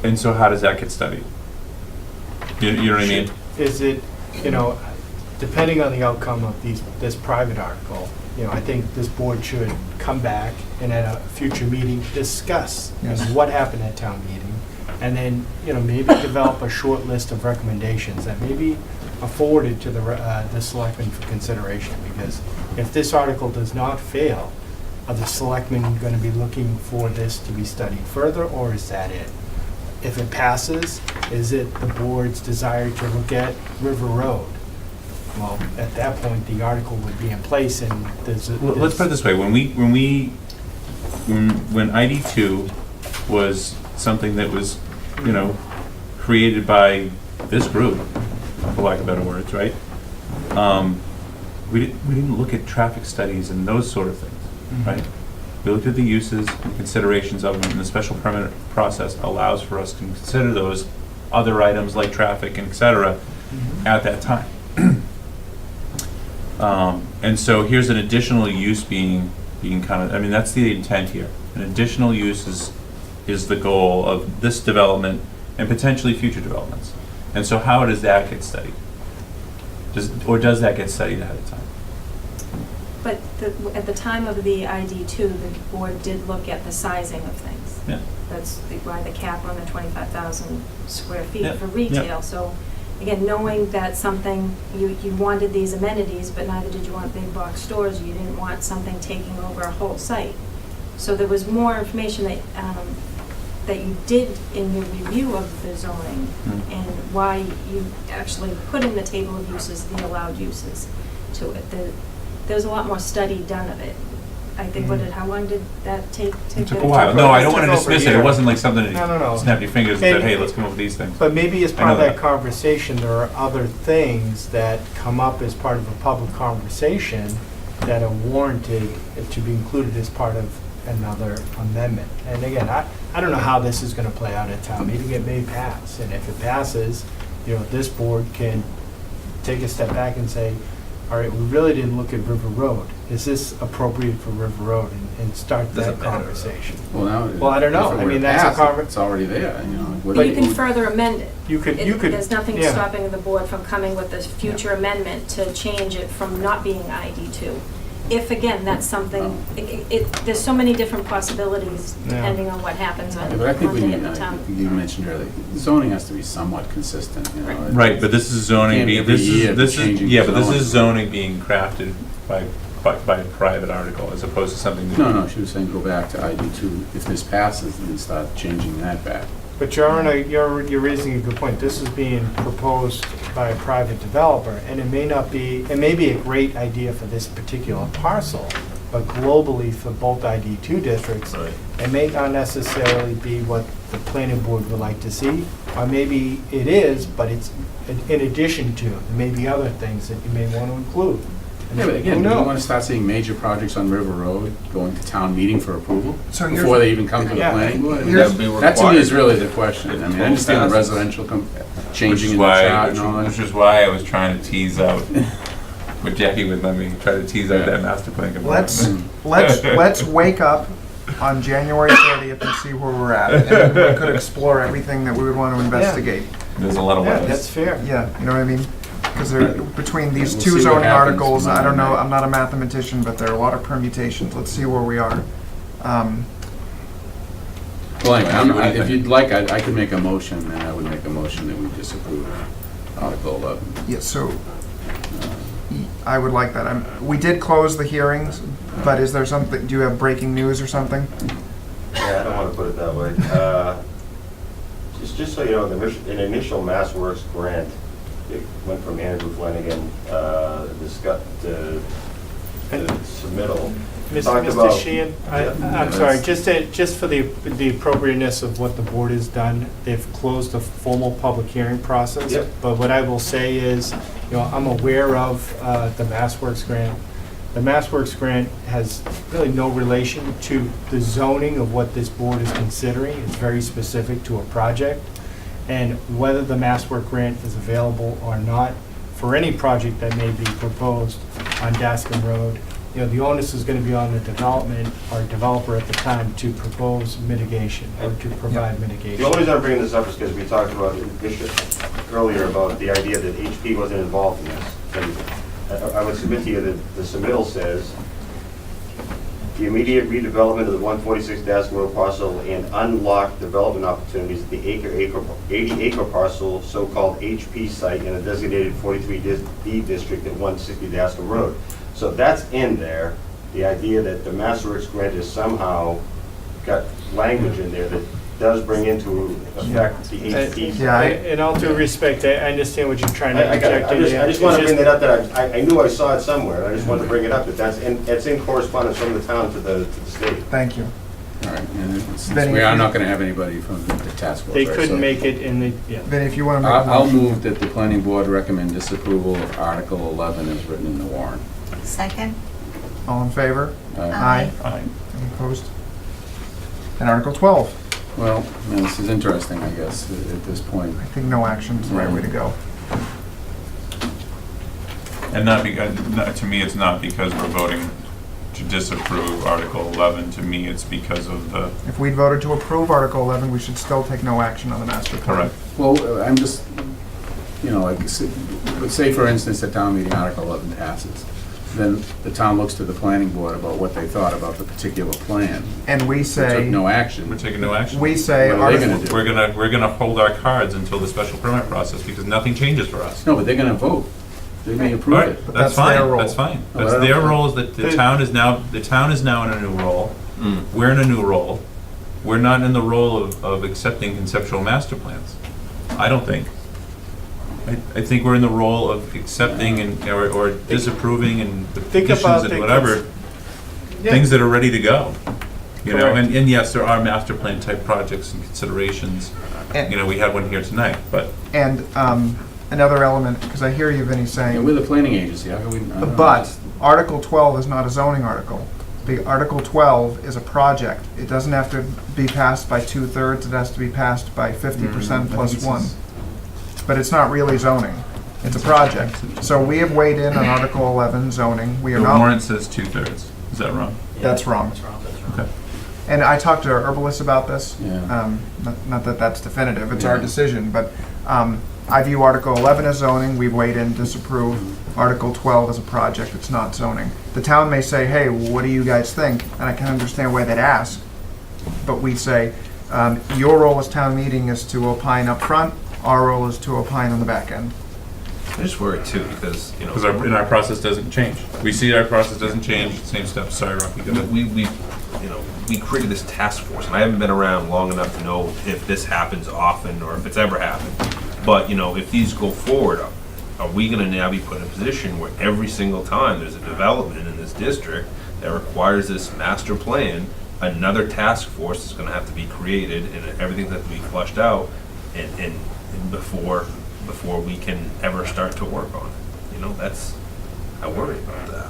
And so how does that get studied? You know what I mean? Is it, depending on the outcome of this private article, I think this board should come back and at a future meeting discuss Yes. what happened at town meeting, and then maybe develop a short list of recommendations that maybe forwarded to the selectmen for consideration, because if this article does not fail, are the selectmen going to be looking for this to be studied further, or is that it? If it passes, is it the board's desire to look at River Road? Well, at that point, the article would be in place, and there's a... Well, let's put it this way, when ID2 was something that was, you know, created by this group, for lack of better words, right? We didn't look at traffic studies and those sort of things, right? We looked at the uses and considerations of them, and the special permit process allows for us to consider those other items like traffic and et cetera at that time. And so here's an additional use being kind of, I mean, that's the intent here. An additional use is the goal of this development and potentially future developments. And so how does that get studied? Does that get studied ahead of time? But at the time of the ID2, the board did look at the sizing of things. Yeah. That's why the cap on the 25,000 square feet Yeah. for retail. Yeah. So again, knowing that something, you wanted these amenities, but neither did you want big box stores, you didn't want something taking over a whole site. So there was more information that you did in your review of the zoning and why you actually put in the table of uses, the allowed uses to it. There's a lot more study done of it. I think, how long did that take? It took a while. No, I don't want to dismiss it. It wasn't like something that No. you snapped your fingers and said, hey, let's come up with these things. But maybe as I part know of that that. conversation, there are other things that come up as part of a public conversation that are warranted to be included as part of another amendment. And again, I don't know how this is going to play out at town meeting. It may pass. And if it passes, this board can take a step back and say, all right, we really didn't look at River Road. Is this appropriate for River Road? And start that Doesn't matter. conversation. Well, I don't know. I mean, that's a It's already there, But you can further amend it. You could, There's nothing yeah. stopping the board from coming with a future amendment to change it from not being ID2. If, again, that's something, there's so many different possibilities depending on what happens on Yeah, but I think Monday at the town. you mentioned earlier, zoning has to be somewhat consistent, Right, but this is zoning Can't be being, every year changing yeah, but this zoning. is zoning being crafted by a private article as opposed to something that. No, she was saying go back to ID2, if this passes, then start changing that back. But you're raising a good point. This is being proposed by a private developer, and it may be a great idea for this particular parcel, but globally for both ID2 districts, it may not necessarily be what the planning board would like to see, or maybe it is, but it's in addition to. There may be other things that you may want to include. Yeah, but again, Who do we knows? want to start seeing major projects on River Road going to town meeting for approval So here's- before they even come to the Yeah. planning board? I mean, Here's- that to me is really the question. I mean, I understand the Passes. residential Which changing is in the why, chart and all which that. is why I was trying to tease out, what Jackie would let me try to tease out that master plan component. Let's wake up on January 30th and see where we're at. And we could explore everything that we would want to investigate. There's a lot of Yeah, ways. that's fair. Yeah, you know what I mean? Because between these We'll two see what zoning happens articles, I don't know, tomorrow I'm not a mathematician, but there are a lot of permutations. Let's see where we are. Well, anyway, What do you if think? you'd like, I could make a motion, and I would make a motion that we disapprove Article 11. Yeah, so I would like that. We did close the hearings, but is there something, do you have breaking news or something? Yeah, I don't want to put it that way. Just so you know, an initial MassWorks grant, it went from Andrew Flanagan, the submittal. Talked about- Mr. Sheehan, Yeah. I'm sorry, just for the appropriateness of what the board has done, they've closed the formal public hearing process. Yep. But what I will say is, I'm aware of the MassWorks grant. The MassWorks grant has really no relation to the zoning of what this board is considering. It's very specific to a project. And whether the MassWorks grant is available or not, for any project that may be proposed on Dascom Road, the onus is going to be on the development or developer at the time to propose mitigation or to provide mitigation. The only reason I'm bringing this up is because we talked about earlier about the idea that HP wasn't involved in this. And I would submit to you that the submittal says the immediate redevelopment of the 146 Dask Road parcel and unlock development opportunities at the 80-acre parcel, so-called HP site in a designated 43D district at 160 Dask Road. So that's in there. The idea that the Master Works grant is somehow got language in there that does bring into effect the HP. Yeah, In all due respect, I understand what you're trying to I got it. inject in there. I just want to bring that up, that I knew I saw it somewhere. I just wanted to bring it up, that it's in correspondence from the town to the state. Thank you. All right, and since Benny, we if are you- not gonna have anybody from the task force. They right, couldn't so make it in the, yeah. Vinny, if you want to make a I'll motion. move that the planning board recommend disapproval of Article 11 as written in the warrant. Second? All in favor? Aye. Aye. Any opposed? And Article 12, Well, man, this is interesting, I guess, at this point. I think no action is the right way to go. And not because, to me, it's not because we're voting to disapprove Article 11. To me, it's because of the, If we voted to approve Article 11, we should still take no action on the master plan. correct. Well, I'm just, like, let's say, for instance, at town meeting, Article 11 passes. Then the town looks to the planning board about what they thought about the particular plan. And we They say, took no action. We're taking no action. we say, What are they Article- gonna do? We're gonna hold our cards until the special permit process, because nothing changes for us. No, but they're gonna vote. They may approve All right, it. But that's that's their fine, role. that's fine. Oh, That's I their don't- role, is that the town is now in a new role. We're in a new role. We're not in the role of accepting conceptual master plans. I don't think. I think we're in the role of accepting and, or disapproving and Think petitions about and the whatever, Yeah. things that are ready to go. You know, Correct. and yes, there are master plan type projects and considerations. And- You know, we had one here tonight, but and another element, because I hear you, Vinny, Yeah, saying, we're the planning agency, how can we? I don't know. but Article 12 is not a zoning article. The Article 12 is a project. It doesn't have to be passed by 2/3, it has to be passed by 50% plus one. But it's not really zoning. It's a project. So we have weighed in on Article 11 zoning. We are the not, warrant says 2/3. Is that wrong? that's wrong. That's wrong. Okay. And I talked to herbalists about this. Yeah. Not that that's definitive, it's our Yeah. decision, but I view Article 11 as zoning, we've weighed in, disapprove. Article 12 as a project, it's not zoning. The town may say, hey, what do you guys think? And I can understand why they'd ask, but we say, your role as town meeting is to opine up front, our role is to opine on the back end. I just worry too, because, Because our process doesn't change. We see our process doesn't change, same steps. Sorry, Rocky, go ahead. we created this task force, and I haven't been around long enough to know if this happens often or if it's ever happened. But, if these go forward, are we gonna now be put in a position where every single time there's a development in this district that requires this master plan, another task force is gonna have to be created and everything's have to be flushed out and before we can ever start to work on it? That's, I worry about that.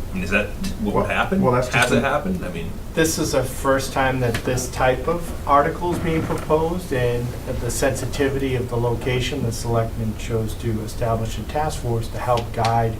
I mean, is that what Well- would happen? well, that's just Has it a- happened? I mean, This is the first time that this type of article is being proposed, and at the sensitivity of the location, the selectmen chose to establish a task force to help guide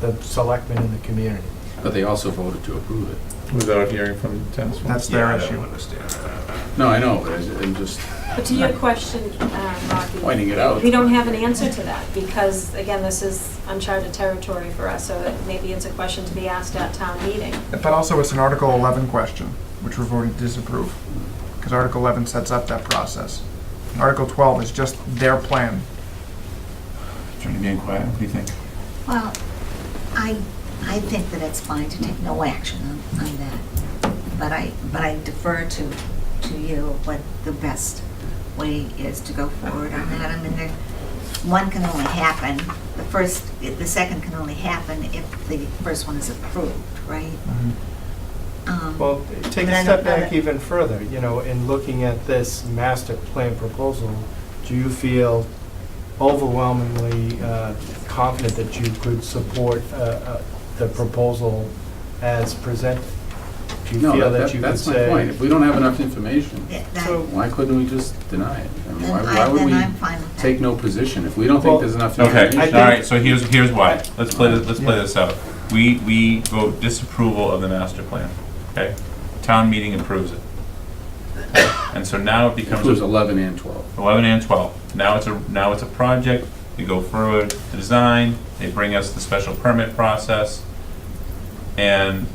the selectmen in the community. But they also voted to approve it. Without hearing from the town. That's yeah, their I issue. don't understand that. No, I know, but I'm just But to your question, Rocky, pointing it out. we don't have an answer to that, because, again, this is uncharted territory for us, so maybe it's a question to be asked at town meeting. But also, it's an Article 11 question, which we're voting to disapprove, because Article 11 sets up that process. Article 12 is just their plan. Trying to be quiet. What do you think? Well, I think that it's fine to take no action on that. But I defer to you what the best way is to go forward on that. I mean, one can only happen, the second can only happen if the first one is approved, right? Well, take But I a step don't know back that- even further, in looking at this master plan proposal, do you feel overwhelmingly confident that you could support the proposal as presented? Do you No, feel that you could that's my say? point. If we don't have enough information, Yeah, that- So- why couldn't we just deny it? I mean, Then why would then we I'm fine with that. take no position? If we don't think Well, there's enough Okay, information. all right, so here's why. Let's play this out. We vote disapproval of the master plan, okay? Town meeting approves it. Okay? And so now it becomes Includes 11 and 12. 11 and 12. Now it's a project. We go through it, the design, they bring us the special permit process, and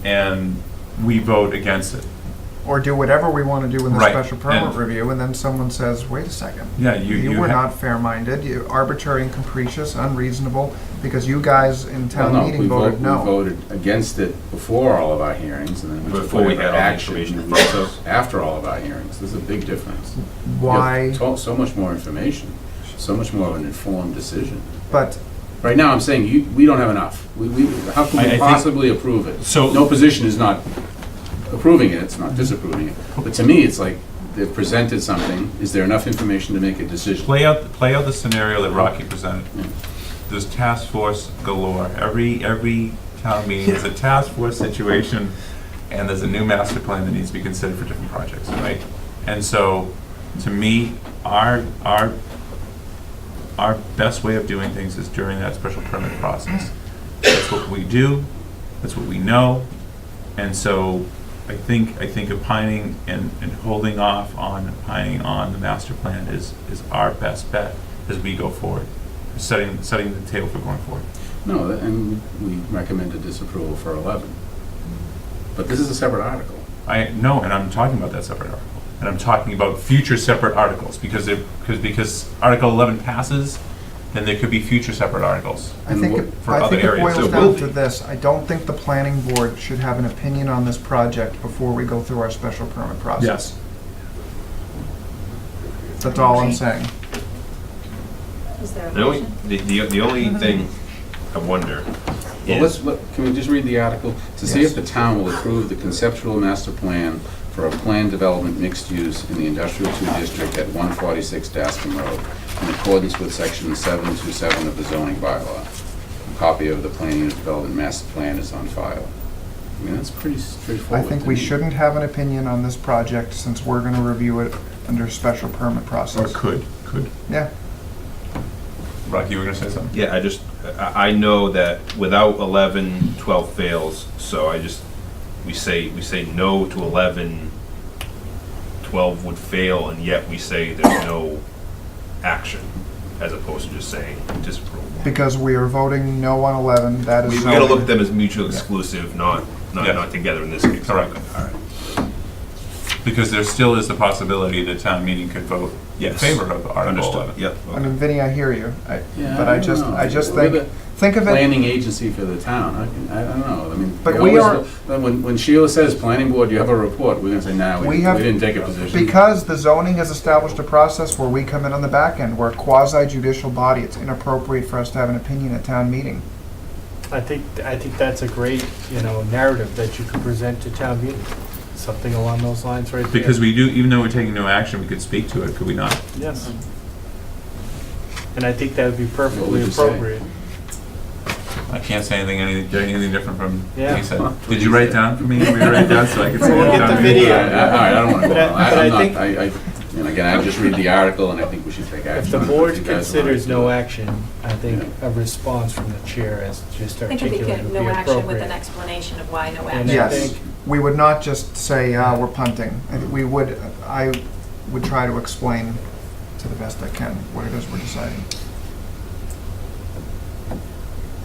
we vote against it. Or do whatever we want to do in the Right, special permit and- review, and then someone says, wait a second. Yeah, you were ha- not fair-minded, you arbitrary and capricious, unreasonable, because you guys in town Well, no, meeting we voted no. We voted against it before all of our hearings, and then we took Before we whatever had all the action information we in took front. after all of our hearings. There's a big difference. Why? You have so much more information, so much more of an informed decision. But Right now, I'm saying, we don't have enough. How can I we think- possibly approve it? So- No position is not approving it, it's not disapproving it. But to me, it's like, they've presented something, is there enough information to make a decision? play out the scenario that Rocky presented. Yeah. There's task force galore. Every town meeting is a task force situation, and there's a new master plan that needs to be considered for different projects, right? And so, to me, our best way of doing things is during that special permit process. That's what we do, that's what we know, and so I think opining and holding off on opining on the master plan is our best bet as we go forward, setting the table for going forward. No, and we recommended disapproval for 11. But this is a separate article. I know, and I'm talking about that separate article, and I'm talking about future separate articles, because Article 11 passes, then there could be future separate articles. I think it for other areas. boils There down will to be. this. I don't think the planning board should have an opinion on this project before we go through our special permit process. Yes. That's all I'm saying. Is there a The only, motion? the only thing I wonder Well, is, can we just read the article? To see if the town will approve the conceptual master plan for a planned development mixed use in the Industrial 2 District at 146 Dascom Road in accordance with section 727 of the zoning bylaw. A copy of the planning and development master plan is on file. I mean, that's pretty I straightforward. think to we me. shouldn't have an opinion on this project since we're gonna review it under special permit Or process. could. Yeah, Rocky, you were gonna say something? yeah, I know that without 11, 12 fails, so we say no to 11, 12 would fail, and yet we say there's no action, as opposed to just saying disapproval. because we are voting no on 11, that is We gotta look zoning. at them as mutually exclusive, not Yeah. together in this case. Correct. All right. Because there still is the possibility that town meeting could vote in Yes. favor of Article Understood, 11. yep. I mean, Vinnie, I hear you, Yeah, but I just We're think of the it, planning agency for the town. I don't know. I mean, But we we always- when Sheila says planning board, you have a report, we're gonna say, nah, We we have- didn't take a position. because the zoning has established a process where we come in on the back end, we're a quasi-judicial body, it's inappropriate for us to have an opinion at town meeting. I think that's a great, narrative that you could present to town meeting. Something along those lines right there. Because we do, even though we're taking no action, we could speak to it, could we not? Yes. And I think that would be What perfectly would you say? appropriate. I can't say anything different from Yeah. what you said. Did you write down for me? Will you write down so I can say We'll it get down the here? video. All right, I don't wanna go But on. I I'm not, think- and again, I just read the article, and I think we should take action. If the on it. board You guys wanna considers do no it. action, I think a response from the chair as just I think if we articulated could, would be no action with an appropriate. explanation of why no And action. I Yes, think- we would not just say, we're punting. I would try to explain to the best I can what it is we're deciding.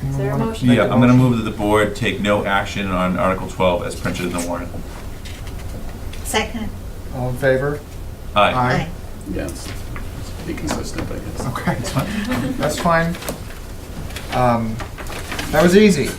Is there a Anyone wanna motion? make Yeah, a I'm gonna motion? move that the board take no action on Article 12 as printed in the warrant. Second. All in favor? Aye. Aye. Yes, be consistent, I guess. Okay, that's fine. That was easy.